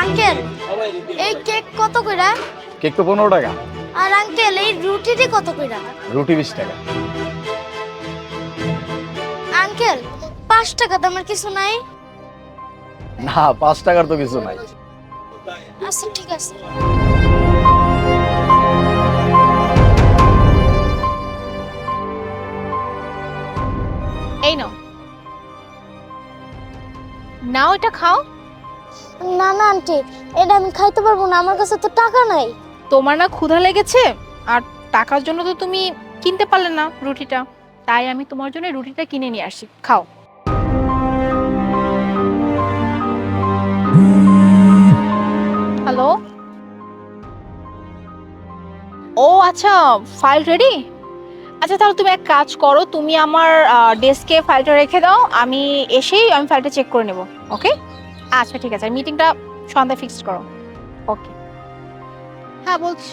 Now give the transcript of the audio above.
Uncle এই cake কত কইরা? কেক তো 15 টাকা। আর আঙ্কেল এই রুটিটি কত কইরা? রুটি 20 টাকা। আঙ্কেল 5 টাকা দামের কিছু নাই? না 5 টাকার তো কিছু নাই। আচ্ছা ঠিক আছে। এই নাও, নাও এটা খাও। না না আন্টি, এটা আমি খাইতে পারবো না, আমার কাছে তো টাকা নাই। তোমার না ক্ষুধা লেগেছে, আর টাকার জন্য তো তুমি কিনতে পারলে না রুটিটা, তাই আমি তোমার জন্য রুটিটা কিনে নিয়ে আসি, খাও। হ্যালো, ও আচ্ছা, ফাইল রেডি। আচ্ছা তাহলে তুমি এক কাজ করো, তুমি আমার ডেস্কে ফাইলটা রেখে দাও, আমি এসেই আমি ফাইলটা চেক করে নেব। ওকে, আচ্ছা ঠিক আছে, মিটিংটা সন্ধ্যায় ফিক্সড করো। ওকে, হ্যাঁ বলছি।